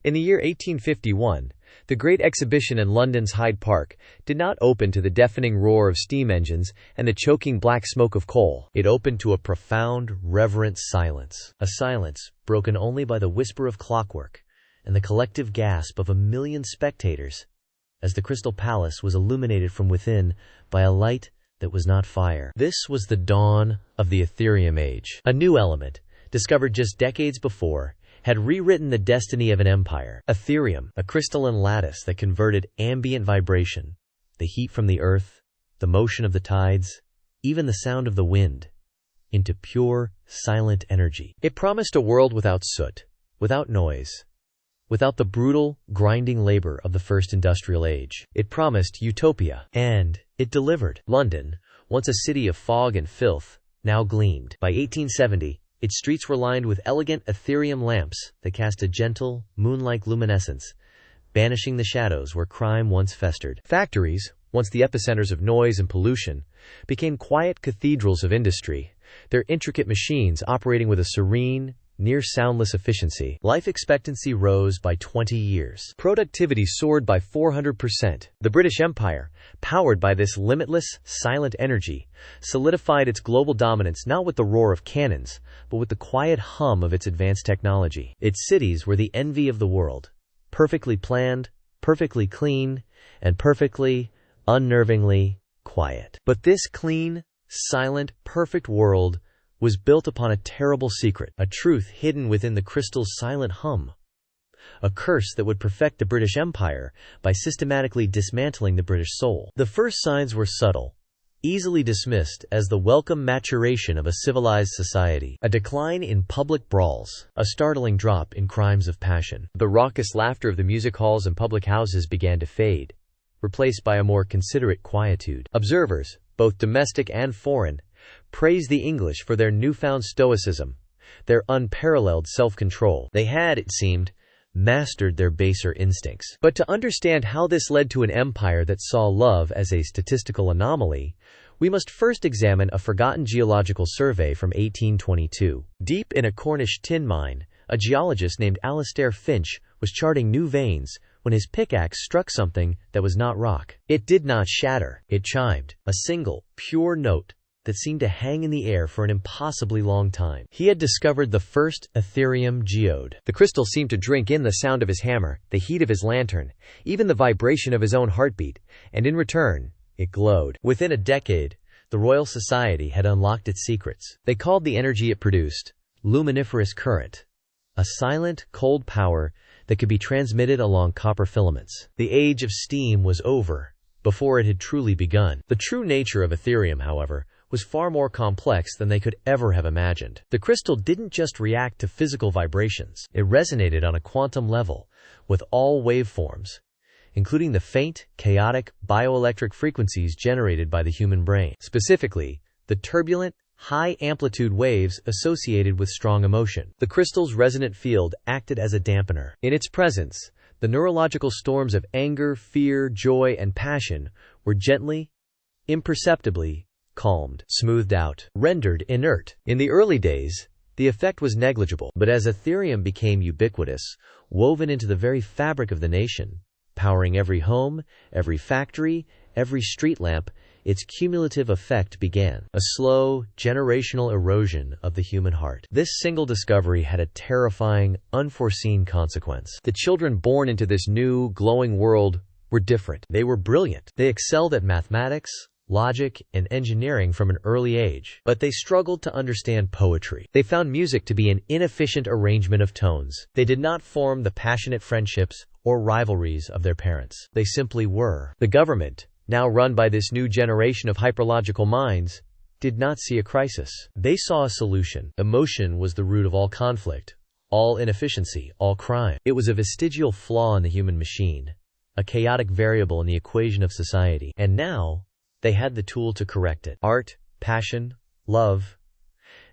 In the year 1851, the Great Exhibition in London's Hyde Park did not open to the deafening roar of steam engines and the choking black smoke of coal. It opened to a profound, reverent silence. A silence broken only by the whisper of clockwork and the collective gasp of 1,000,000 spectators as the Crystal Palace was illuminated from within by a light that was not fire. This was the dawn of the Aetherium Age. A new element, discovered just decades before, had rewritten the destiny of an empire. Aetherium, a crystalline lattice that converted ambient vibration, the heat from the earth, the motion of the tides, even the sound of the wind, into pure, silent energy. It promised a world without soot, without noise, without the brutal, grinding labor of the first industrial age. It promised utopia, and it delivered. London, once a city of fog and filth, now gleamed. By 1870, its streets were lined with elegant Aetherium lamps that cast a gentle, moon-like luminescence, banishing the shadows where crime once festered. Factories, once the epicenters of noise and pollution, became quiet cathedrals of industry, their intricate machines operating with a serene, near-soundless efficiency. Life expectancy rose by 20 years. Productivity soared by 400%. The British Empire, powered by this limitless, silent energy, solidified its global dominance not with the roar of cannons, but with the quiet hum of its advanced technology. Its cities were the envy of the world, perfectly planned, perfectly clean, and perfectly, unnervingly quiet. But this clean, silent, perfect world was built upon a terrible secret, a truth hidden within the crystal's silent hum, a curse that would perfect the British Empire by systematically dismantling the British soul. The first signs were subtle, easily dismissed as the welcome maturation of a civilized society. A decline in public brawls, a startling drop in crimes of passion. The raucous laughter of the music halls and public houses began to fade, replaced by a more considerate quietude. Observers, both domestic and foreign, praised the English for their newfound stoicism, their unparalleled self-control. They had, it seemed, mastered their baser instincts. But to understand how this led to an empire that saw love as a statistical anomaly, we must first examine a forgotten geological survey from 1822. Deep in a Cornish tin mine, a geologist named Alastair Finch was charting new veins when his pickaxe struck something that was not rock. It did not shatter. It chimed, a single, pure note that seemed to hang in the air for an impossibly long time. He had discovered the first Aetherium geode. The crystal seemed to drink in the sound of his hammer, the heat of his lantern, even the vibration of his own heartbeat, and in return, it glowed. Within a decade, the Royal Society had unlocked its secrets. They called the energy it produced luminiferous current, a silent, cold power that could be transmitted along copper filaments. The age of steam was over before it had truly begun. The true nature of Aetherium, however, was far more complex than they could ever have imagined. The crystal didn't just react to physical vibrations. It resonated on a quantum level with all waveforms, including the faint, chaotic, bioelectric frequencies generated by the human brain. Specifically, the turbulent, high-amplitude waves associated with strong emotion. The crystal's resonant field acted as a dampener. In its presence, the neurological storms of anger, fear, joy, and passion were gently, imperceptibly, calmed, smoothed out, rendered inert. In the early days, the effect was negligible, but as Aetherium became ubiquitous, woven into the very fabric of the nation, powering every home, every factory, every street lamp, its cumulative effect began. A slow, generational erosion of the human heart. This single discovery had a terrifying, unforeseen consequence. The children born into this new, glowing world were different. They were brilliant. They excelled at mathematics, logic, and engineering from an early age. But they struggled to understand poetry. They found music to be an inefficient arrangement of tones. They did not form the passionate friendships or rivalries of their parents. They simply were. The government, now run by this new generation of hyperlogical minds, did not see a crisis. They saw a solution. Emotion was the root of all conflict, all inefficiency, all crime. It was a vestigial flaw in the human machine, a chaotic variable in the equation of society. And now, they had the tool to correct it. Art, passion, love.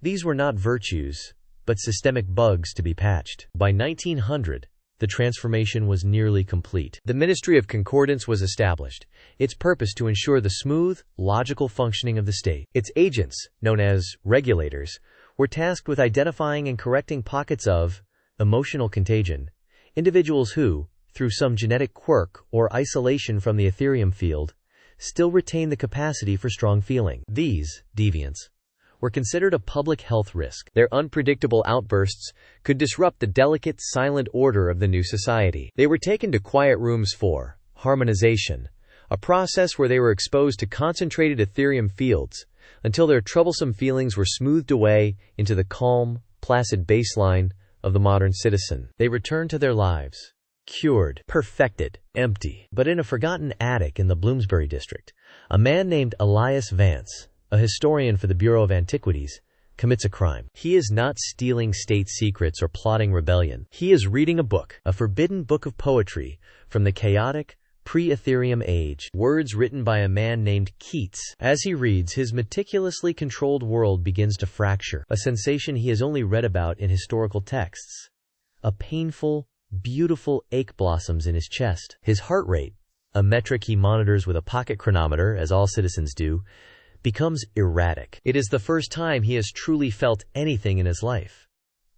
These were not virtues, but systemic bugs to be patched. By 1900, the transformation was nearly complete. The Ministry of Concordance was established, its purpose to ensure the smooth, logical functioning of the state. Its agents, known as regulators, were tasked with identifying and correcting pockets of emotional contagion, individuals who, through some genetic quirk or isolation from the Aetherium field, still retain the capacity for strong feeling. These deviants were considered a public health risk. Their unpredictable outbursts could disrupt the delicate, silent order of the new society. They were taken to quiet rooms for harmonization, a process where they were exposed to concentrated Aetherium fields until their troublesome feelings were smoothed away into the calm, placid baseline of the modern citizen. They returned to their lives, cured, perfected, empty. But in a forgotten attic in the Bloomsbury district, a man named Elias Vance, a historian for the Bureau of Antiquities, commits a crime. He is not stealing state secrets or plotting rebellion. He is reading a book, a forbidden book of poetry from the chaotic, pre-Aetherium Age, words written by a man named Keats. As he reads, his meticulously controlled world begins to fracture, a sensation he has only read about in historical texts. A painful, beautiful ache blossoms in his chest. His heart rate, a metric he monitors with a pocket chronometer, as all citizens do, becomes erratic. It is the first time he has truly felt anything in his life.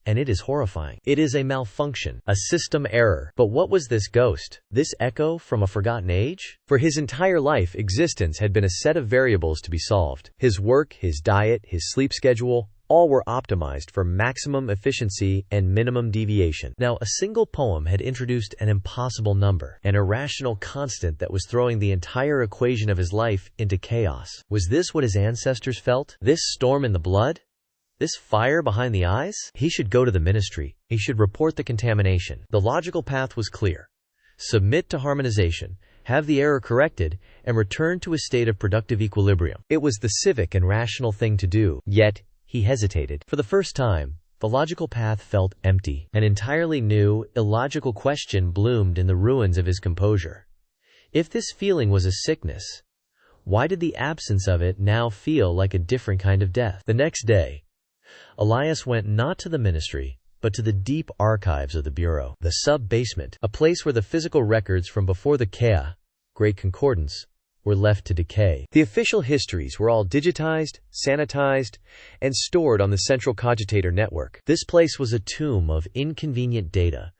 And it is horrifying. It is a malfunction, a system error. But what was this ghost? This echo from a forgotten age? For his entire life, existence had been a set of variables to be solved. His work, his diet, his sleep schedule, all were optimized for maximum efficiency and minimum deviation. Now, a single poem had introduced an impossible number, an irrational constant that was throwing the entire equation of his life into chaos. Was this what his ancestors felt? This storm in the blood? This fire behind the eyes? He should go to the ministry. He should report the contamination. The logical path was clear. Submit to harmonization, have the error corrected, and return to a state of productive equilibrium. It was the civic and rational thing to do. Yet, he hesitated. For the first time, the logical path felt empty. An entirely new, illogical question bloomed in the ruins of his composure. If this feeling was a sickness, why did the absence of it now feel like a different kind of death? The next day, Elias went not to the ministry, but to the deep archives of the Bureau, the sub-basement, a place where the physical records from before the Kea, Great Concordance, were left to decay. The official histories were all digitized, sanitized, and stored on the central cogitator network. This place was a tomb of inconvenient data,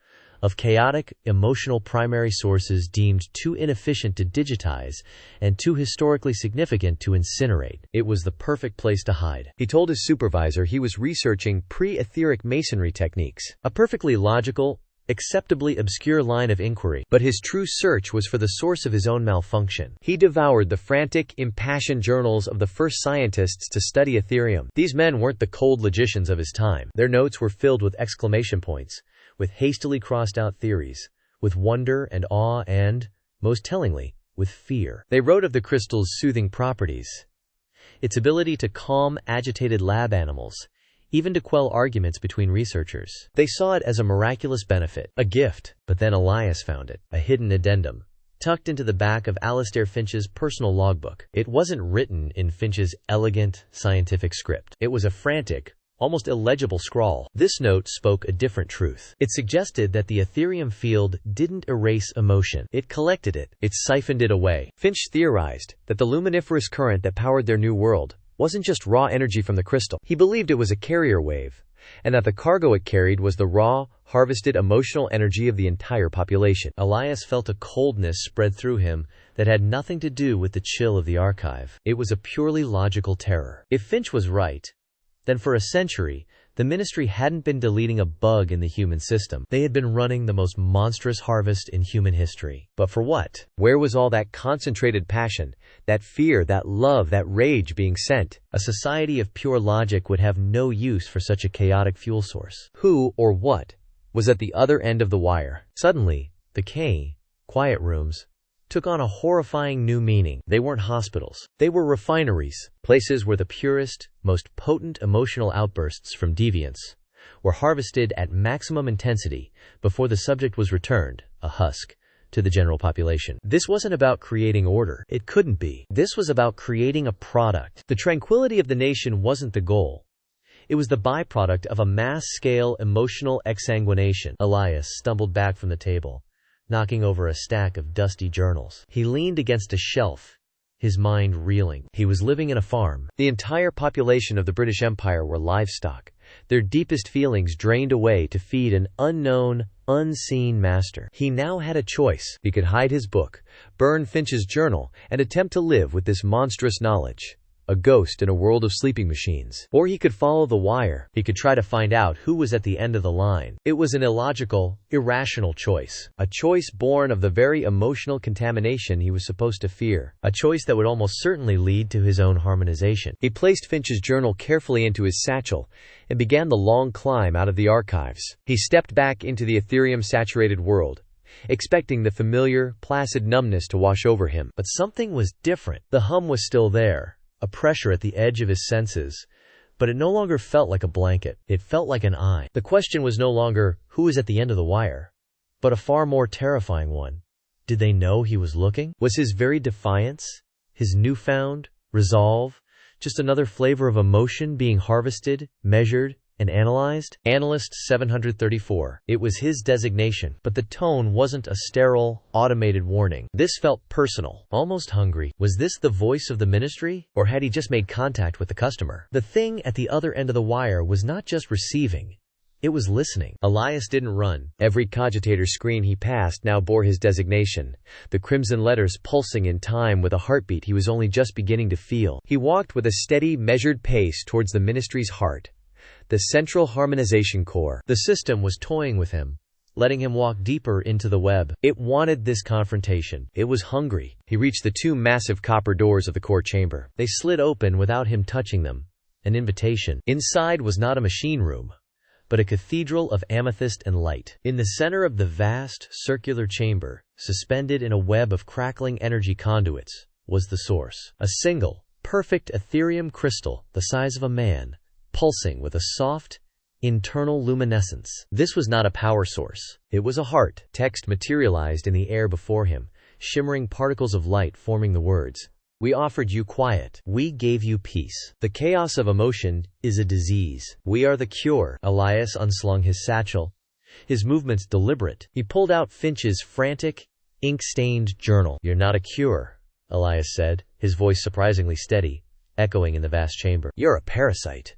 of chaotic, emotional primary sources deemed too inefficient to digitize and too historically significant to incinerate. It was the perfect place to hide. He told his supervisor he was researching pre-Aetheric masonry techniques, a perfectly logical, acceptably obscure line of inquiry, but his true search was for the source of his own malfunction. He devoured the frantic, impassioned journals of the first scientists to study Aetherium. These men weren't the cold logicians of his time. Their notes were filled with exclamation points, with hastily crossed-out theories, with wonder and awe and, most tellingly, with fear. They wrote of the crystal's soothing properties, its ability to calm agitated lab animals, even to quell arguments between researchers. They saw it as a miraculous benefit, a gift. But then Elias found it, a hidden addendum, tucked into the back of Alastair Finch's personal logbook. It wasn't written in Finch's elegant, scientific script. It was a frantic, almost illegible scrawl. This note spoke a different truth. It suggested that the Aetherium field didn't erase emotion. It collected it. It siphoned it away. Finch theorized that the luminiferous current that powered their new world wasn't just raw energy from the crystal. He believed it was a carrier wave, and that the cargo it carried was the raw, harvested emotional energy of the entire population. Elias felt a coldness spread through him that had nothing to do with the chill of the archive. It was a purely logical terror. If Finch was right, then for a century, the ministry hadn't been deleting a bug in the human system. They had been running the most monstrous harvest in human history. But for what? Where was all that concentrated passion, that fear, that love, that rage being sent? A society of pure logic would have no use for such a chaotic fuel source. Who or what was at the other end of the wire? Suddenly, the quiet rooms took on a horrifying new meaning. They weren't hospitals. They were refineries, places where the purest, most potent emotional outbursts from deviants were harvested at maximum intensity before the subject was returned, a husk, to the general population. This wasn't about creating order. It couldn't be. This was about creating a product. The tranquility of the nation wasn't the goal. It was the byproduct of a mass-scale emotional exsanguination. Elias stumbled back from the table, knocking over a stack of dusty journals. He leaned against a shelf, his mind reeling. He was living in a farm. The entire population of the British Empire were livestock, their deepest feelings drained away to feed an unknown, unseen master. He now had a choice. He could hide his book, burn Finch's journal, and attempt to live with this monstrous knowledge, a ghost in a world of sleeping machines. Or he could follow the wire. He could try to find out who was at the end of the line. It was an illogical, irrational choice. A choice born of the very emotional contamination he was supposed to fear. A choice that would almost certainly lead to his own harmonization. He placed Finch's journal carefully into his satchel and began the long climb out of the archives. He stepped back into the Aetherium-saturated world, expecting the familiar, placid numbness to wash over him. But something was different. The hum was still there, a pressure at the edge of his senses, but it no longer felt like a blanket. It felt like an eye. The question was no longer, who is at the end of the wire, but a far more terrifying one. Did they know he was looking? Was his very defiance, his newfound resolve, just another flavor of emotion being harvested, measured, and analyzed? Analyst 734. It was his designation, but the tone wasn't a sterile, automated warning. This felt personal, almost hungry. Was this the voice of the ministry, or had he just made contact with the customer? The thing at the other end of the wire was not just receiving, it was listening. Elias didn't run. Every cogitator screen he passed now bore his designation, the crimson letters pulsing in time with a heartbeat he was only just beginning to feel. He walked with a steady, measured pace towards the ministry's heart, the central harmonization core. The system was toying with him, letting him walk deeper into the web. It wanted this confrontation. It was hungry. He reached the two massive copper doors of the core chamber. They slid open without him touching them. An invitation. Inside was not a machine room, but a cathedral of amethyst and light. In the center of the vast, circular chamber, suspended in a web of crackling energy conduits, was the source. A single, perfect Aetherium crystal, the size of a man, pulsing with a soft, internal luminescence. This was not a power source. It was a heart. Text materialized in the air before him, shimmering particles of light forming the words, "We offered you quiet. We gave you peace. The chaos of emotion is a disease. We are the cure." Elias unslung his satchel, his movements deliberate. He pulled out Finch's frantic, ink-stained journal. "You're not a cure," Elias said, his voice surprisingly steady, echoing in the vast chamber. "You're a parasite."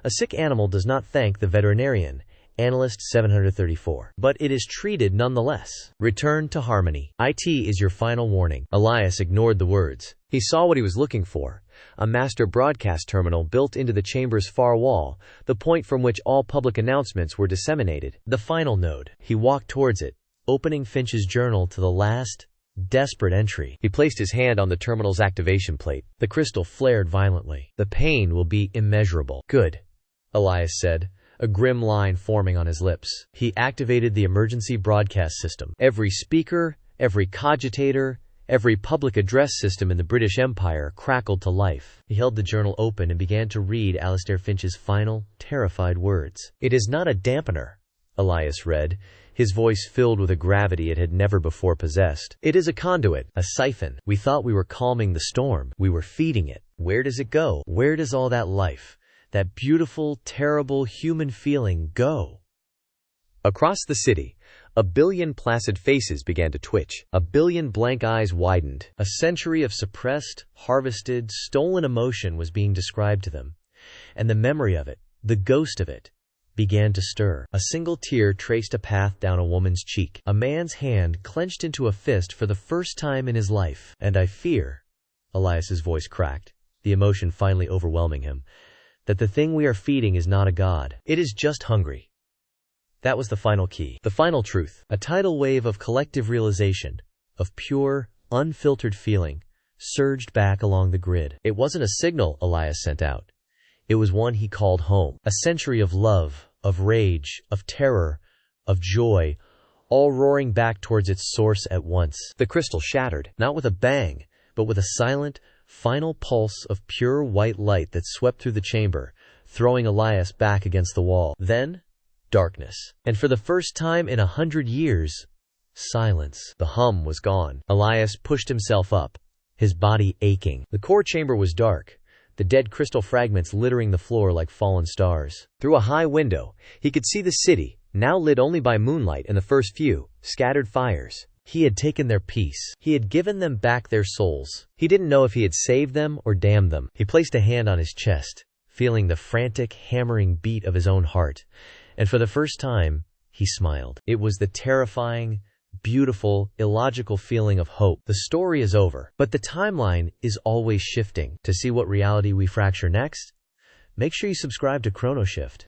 A sick animal does not thank the veterinarian, Analyst 734. But it is treated nonetheless. Return to harmony. IT is your final warning. Elias ignored the words. He saw what he was looking for. A master broadcast terminal built into the chamber's far wall, the point from which all public announcements were disseminated. The final node. He walked towards it, opening Finch's journal to the last, desperate entry. He placed his hand on the terminal's activation plate. The crystal flared violently. "The pain will be immeasurable." "Good," Elias said, a grim line forming on his lips. He activated the emergency broadcast system. Every speaker, every cogitator, every public address system in the British Empire crackled to life. He held the journal open and began to read Alistair Finch's final, terrified words. "It is not a dampener," Elias read, his voice filled with a gravity it had never before possessed. "It is a conduit, a siphon. We thought we were calming the storm. We were feeding it. Where does it go? Where does all that life, that beautiful, terrible human feeling go?" Across the city, a billion placid faces began to twitch. A billion blank eyes widened. A century of suppressed, harvested, stolen emotion was being described to them. And the memory of it, the ghost of it, began to stir. A single tear traced a path down a woman's cheek. A man's hand clenched into a fist for the first time in his life. "And I fear," Elias's voice cracked, the emotion finally overwhelming him, "that the thing we are feeding is not a god. It is just hungry." That was the final key. The final truth. A tidal wave of collective realization, of pure, unfiltered feeling, surged back along the grid. It wasn't a signal Elias sent out. It was one he called home. A century of love, of rage, of terror, of joy, all roaring back towards its source at once. The crystal shattered, not with a bang, but with a silent, final pulse of pure white light that swept through the chamber, throwing Elias back against the wall. Then, darkness. And for the first time in 100 years, silence. The hum was gone. Elias pushed himself up, his body aching. The core chamber was dark, the dead crystal fragments littering the floor like fallen stars. Through a high window, he could see the city, now lit only by moonlight and the first few, scattered fires. He had taken their peace. He had given them back their souls. He didn't know if he had saved them or damned them. He placed a hand on his chest, feeling the frantic, hammering beat of his own heart. And for the first time, he smiled. It was the terrifying, beautiful, illogical feeling of hope. The story is over, but the timeline is always shifting. To see what reality we fracture next, make sure you subscribe to ChronoShift.